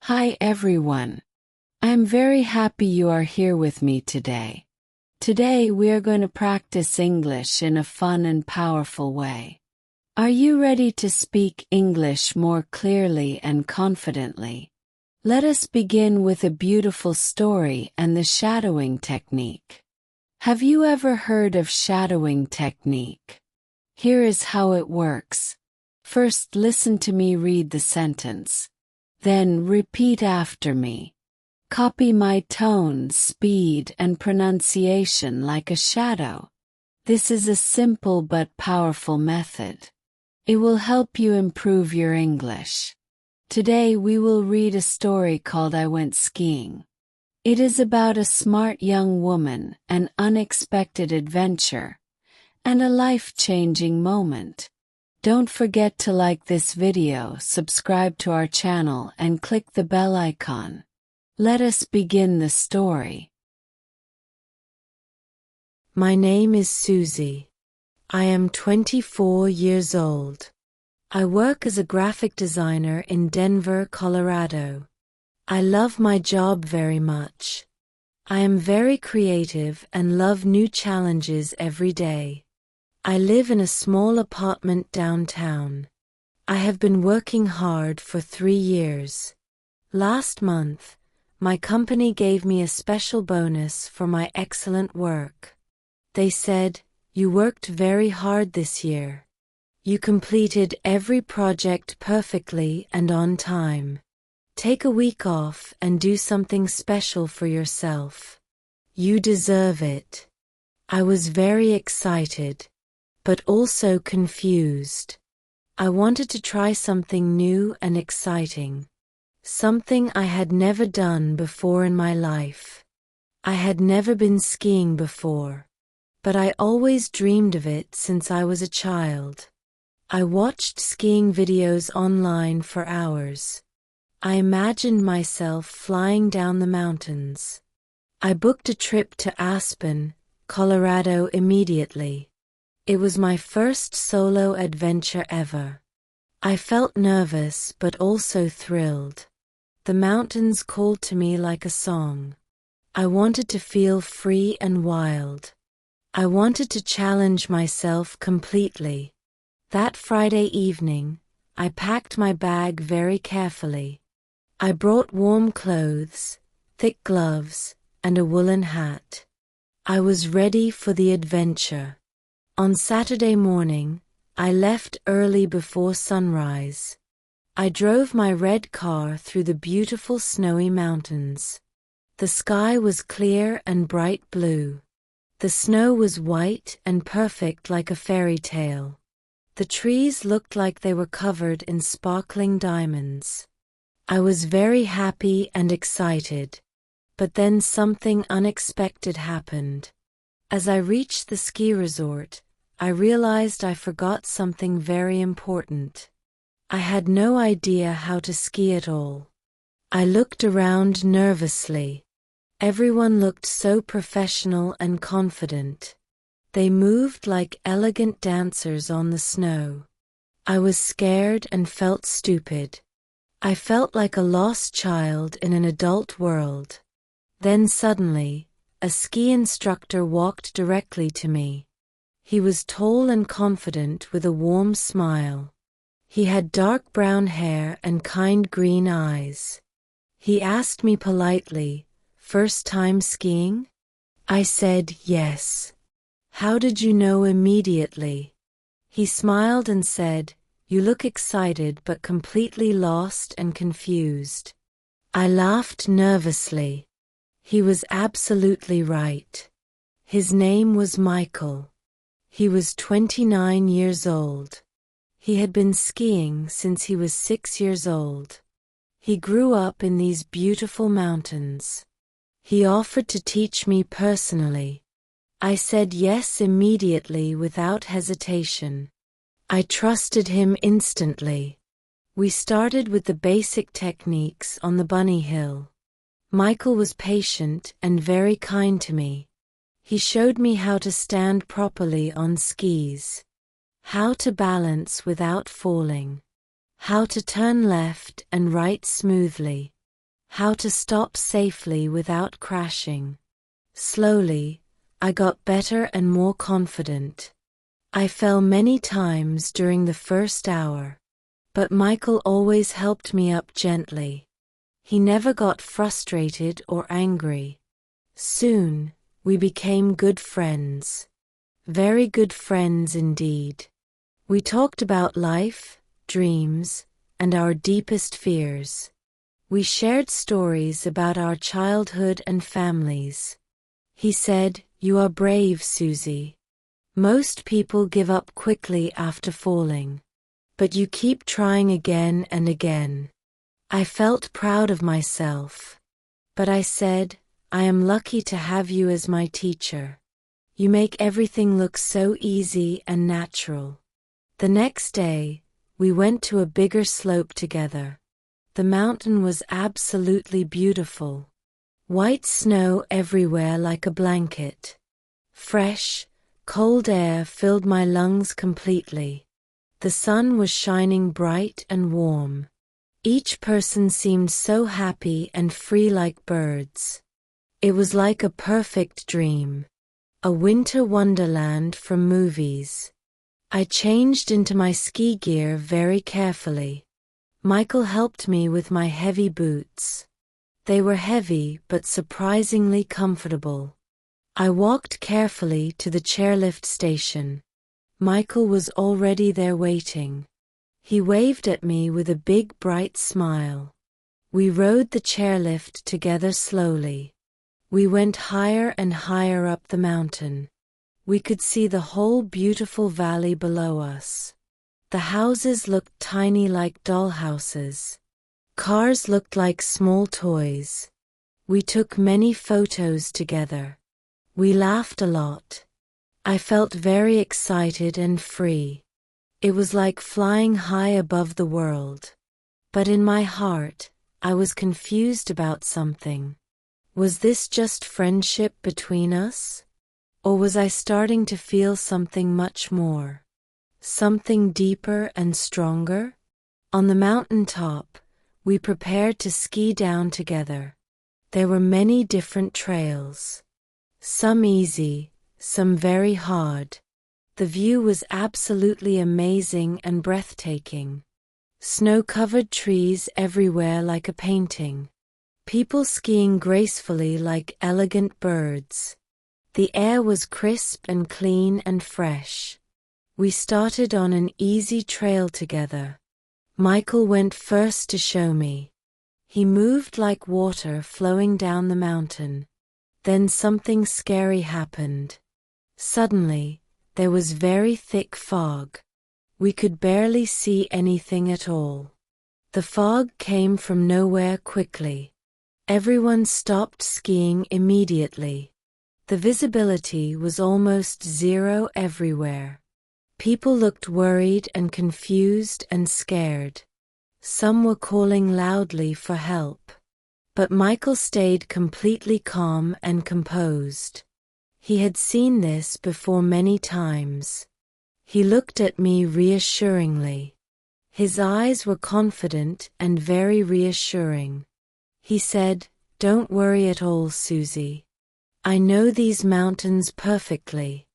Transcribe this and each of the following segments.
Hi everyone. I'm very happy you are here with me today. Today we are going to practice English in a fun and powerful way. Are you ready to speak English more clearly and confidently? Let us begin with a beautiful story and the shadowing technique. Have you ever heard of shadowing technique? Here is how it works. First, listen to me read the sentence. Then repeat after me. Copy my tone, speed, and pronunciation like a shadow. This is a simple but powerful method. It will help you improve your English. Today we will read a story called I Went Skiing. It is about a smart young woman, an unexpected adventure, and a life-changing moment. Don't forget to like this video, subscribe to our channel, and click the bell icon. Let us begin the story. My name is Susi. I am 24 years old. I work as a graphic designer in Denver, Colorado. I love my job very much. I am very creative and love new challenges every day. I live in a small apartment downtown. I have been working hard for 3 years. Last month, my company gave me a special bonus for my excellent work. They said, "You worked very hard this year. You completed every project perfectly and on time. Take a week off and do something special for yourself. You deserve it." I was very excited, but also confused. I wanted to try something new and exciting. Something I had never done before in my life. I had never been skiing before, but I always dreamed of it since I was a child. I watched skiing videos online for hours. I imagined myself flying down the mountains. I booked a trip to Aspen, Colorado immediately. It was my first solo adventure ever. I felt nervous but also thrilled. The mountains called to me like a song. I wanted to feel free and wild. I wanted to challenge myself completely. That Friday evening, I packed my bag very carefully. I brought warm clothes, thick gloves, and a woolen hat. I was ready for the adventure. On Saturday morning, I left early before sunrise. I drove my red car through the beautiful snowy mountains. The sky was clear and bright blue. The snow was white and perfect like a fairy tale. The trees looked like they were covered in sparkling diamonds. I was very happy and excited. But then something unexpected happened. As I reached the ski resort, I realized I forgot something very important. I had no idea how to ski at all. I looked around nervously. Everyone looked so professional and confident. They moved like elegant dancers on the snow. I was scared and felt stupid. I felt like a lost child in an adult world. Then suddenly, a ski instructor walked directly to me. He was tall and confident with a warm smile. He had dark brown hair and kind green eyes. He asked me politely, "First time skiing?" I said yes. "How did you know immediately?" He smiled and said, "You look excited but completely lost and confused." I laughed nervously. He was absolutely right. His name was Michael. He was 29 years old. He had been skiing since he was 6 years old. He grew up in these beautiful mountains. He offered to teach me personally. I said yes immediately without hesitation. I trusted him instantly. We started with the basic techniques on the bunny hill. Michael was patient and very kind to me. He showed me how to stand properly on skis, how to balance without falling, how to turn left and right smoothly. how to stop safely without crashing. Slowly, I got better and more confident. I fell many times during the first hour, but Michael always helped me up gently. He never got frustrated or angry. Soon, we became good friends. Very good friends indeed. We talked about life, dreams, and our deepest fears. We shared stories about our childhood and families. He said, "You are brave, Susie. Most people give up quickly after falling. But you keep trying again and again." I felt proud of myself. But I said, "I am lucky to have you as my teacher. You make everything look so easy and natural." The next day, we went to a bigger slope together. The mountain was absolutely beautiful. White snow everywhere like a blanket. Fresh, cold air filled my lungs completely. The sun was shining bright and warm. Each person seemed so happy and free like birds. It was like a perfect dream. A winter wonderland from movies. I changed into my ski gear very carefully. Michael helped me with my heavy boots. They were heavy but surprisingly comfortable. I walked carefully to the chairlift station. Michael was already there waiting. He waved at me with a big bright smile. We rode the chairlift together slowly. We went higher and higher up the mountain. We could see the whole beautiful valley below us. The houses looked tiny like dollhouses. Cars looked like small toys. We took many photos together. We laughed a lot. I felt very excited and free. It was like flying high above the world. But in my heart, I was confused about something. Was this just friendship between us? Or was I starting to feel something much more? Something deeper and stronger? On the mountain top, we prepared to ski down together. There were many different trails. Some easy, some very hard. The view was absolutely amazing and breathtaking. Snow-covered trees everywhere like a painting. People skiing gracefully like elegant birds. The air was crisp and clean and fresh. We started on an easy trail together. Michael went first to show me. He moved like water flowing down the mountain. Then something scary happened. Suddenly, there was very thick fog. We could barely see anything at all. The fog came from nowhere quickly. Everyone stopped skiing immediately. The visibility was almost zero everywhere. People looked worried and confused and scared. Some were calling loudly for help. But Michael stayed completely calm and composed. He had seen this before many times. He looked at me reassuringly. His eyes were confident and very reassuring. He said, "Don't worry at all, Susie. I know these mountains perfectly.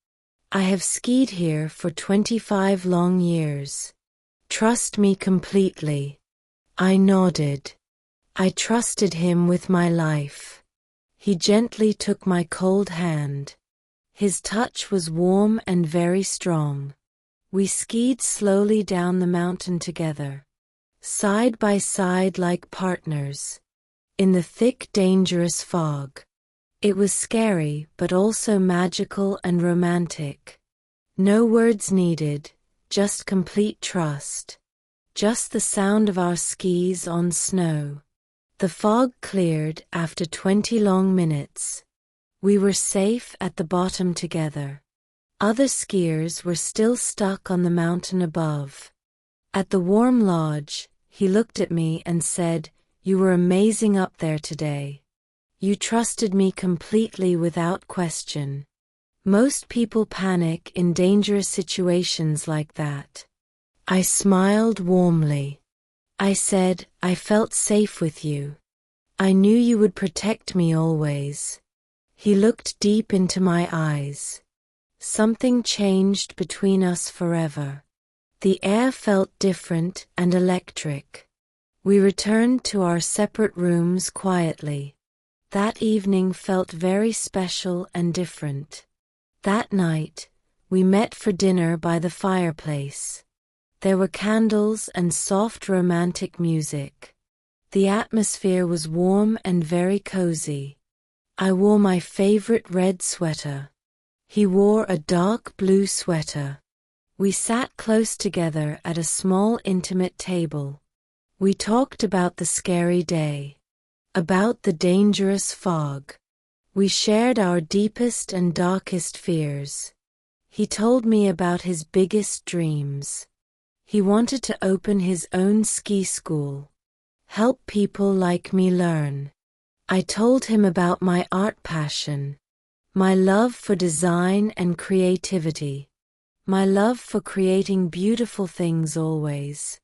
I have skied here for 25 long years. Trust me completely." I nodded. I trusted him with my life. He gently took my cold hand. His touch was warm and very strong. We skied slowly down the mountain together, side by side like partners, in the thick, dangerous fog. It was scary but also magical and romantic. No words needed, just complete trust. Just the sound of our skis on snow. The fog cleared after 20 long minutes. We were safe at the bottom together. Other skiers were still stuck on the mountain above. At the warm lodge, he looked at me and said, "You were amazing up there today. You trusted me completely without question." Most people panic in dangerous situations like that. I smiled warmly. I said, "I felt safe with you. I knew you would protect me always. He looked deep into my eyes. Something changed between us forever. The air felt different and electric. We returned to our separate rooms quietly. That evening felt very special and different. That night, we met for dinner by the fireplace. There were candles and soft romantic music. The atmosphere was warm and very cozy. I wore my favorite red sweater. He wore a dark blue sweater. We sat close together at a small intimate table. We talked about the scary day, about the dangerous fog. We shared our deepest and darkest fears. He told me about his biggest dreams. He wanted to open his own ski school, help people like me learn. I told him about my art passion, my love for design and creativity, my love for creating beautiful things always.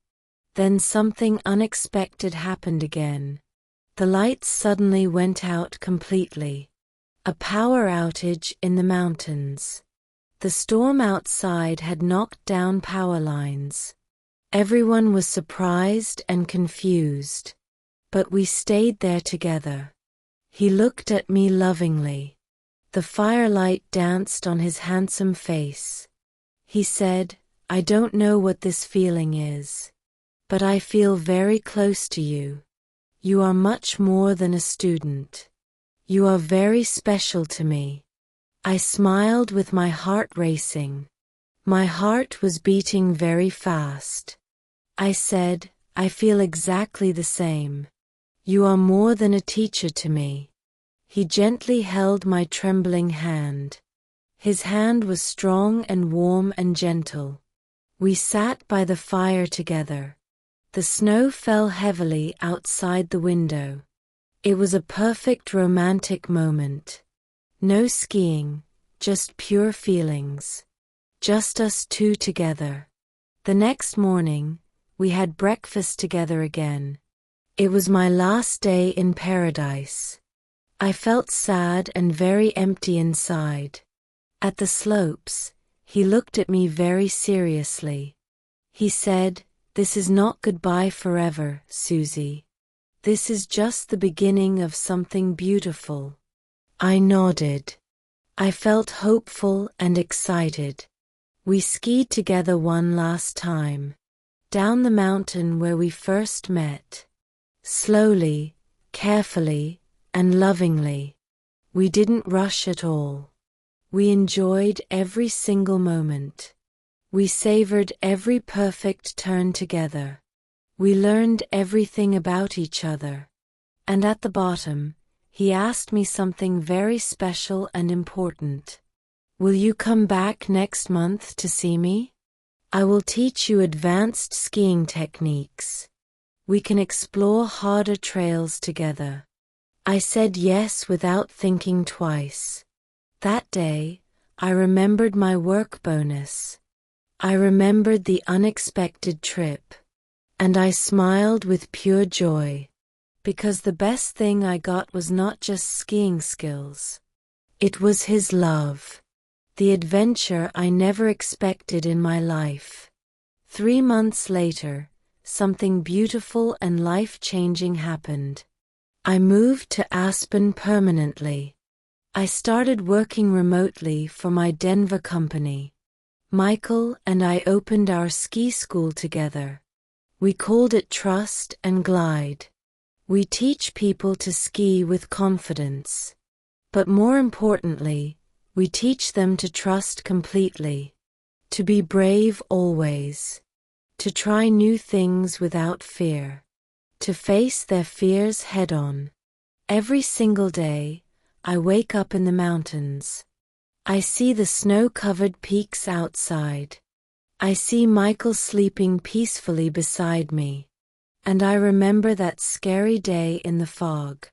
Then something unexpected happened again. The lights suddenly went out completely. A power outage in the mountains. The storm outside had knocked down power lines. Everyone was surprised and confused. But we stayed there together. He looked at me lovingly. The firelight danced on his handsome face. He said, "I don't know what this feeling is, but I feel very close to you. You are much more than a student. You are very special to me." I smiled with my heart racing. My heart was beating very fast. I said, "I feel exactly the same. You are more than a teacher to me." He gently held my trembling hand. His hand was strong and warm and gentle. We sat by the fire together. The snow fell heavily outside the window. It was a perfect romantic moment. No skiing, just pure feelings. Just us two together. The next morning, we had breakfast together again. It was my last day in paradise. I felt sad and very empty inside. At the slopes, he looked at me very seriously. He said, "This is not goodbye forever, Susie. This is just the beginning of something beautiful." I nodded. I felt hopeful and excited. We skied together one last time, down the mountain where we first met. Slowly, carefully, and lovingly. We didn't rush at all. We enjoyed every single moment. We savored every perfect turn together. We learned everything about each other. And at the bottom, he asked me something very special and important. "Will you come back next month to see me? I will teach you advanced skiing techniques. We can explore harder trails together." I said yes without thinking twice. That day, I remembered my work bonus. I remembered the unexpected trip. And I smiled with pure joy. Because the best thing I got was not just skiing skills. It was his love. The adventure I never expected in my life. 3 months later, something beautiful and life-changing happened. I moved to Aspen permanently. I started working remotely for my Denver company. Michael and I opened our ski school together. We called it Trust and Glide. We teach people to ski with confidence. But more importantly, we teach them to trust completely. To be brave always. To try new things without fear. To face their fears head-on. Every single day, I wake up in the mountains. I see the snow-covered peaks outside. I see Michael sleeping peacefully beside me. And I remember that scary day in the fog.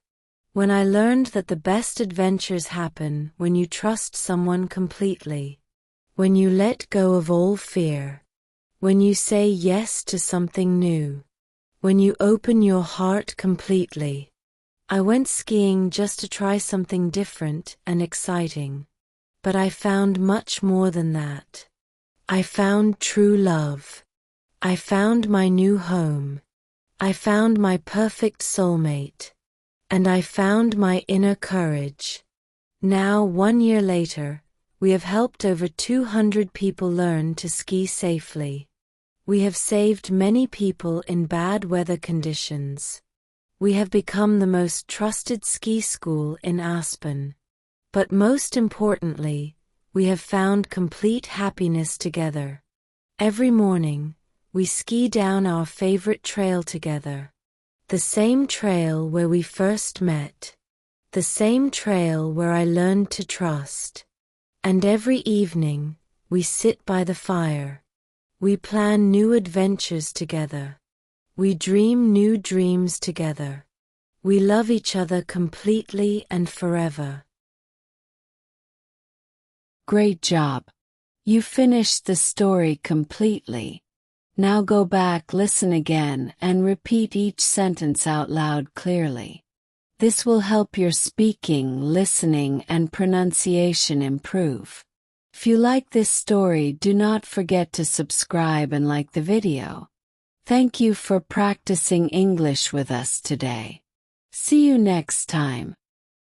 When I learned that the best adventures happen when you trust someone completely. When you let go of all fear. When you say yes to something new. When you open your heart completely. I went skiing just to try something different and exciting. But I found much more than that. I found true love. I found my new home. I found my perfect soulmate. And I found my inner courage. Now, 1 year later, we have helped over 200 people learn to ski safely. We have saved many people in bad weather conditions. We have become the most trusted ski school in Aspen. But most importantly, we have found complete happiness together. Every morning, we ski down our favorite trail together. The same trail where we first met. The same trail where I learned to trust. And every evening, we sit by the fire. We plan new adventures together. We dream new dreams together. We love each other completely and forever. Great job. You finished the story completely. Now go back, listen again, and repeat each sentence out loud clearly. This will help your speaking, listening, and pronunciation improve. If you like this story, do not forget to subscribe and like the video. Thank you for practicing English with us today. See you next time.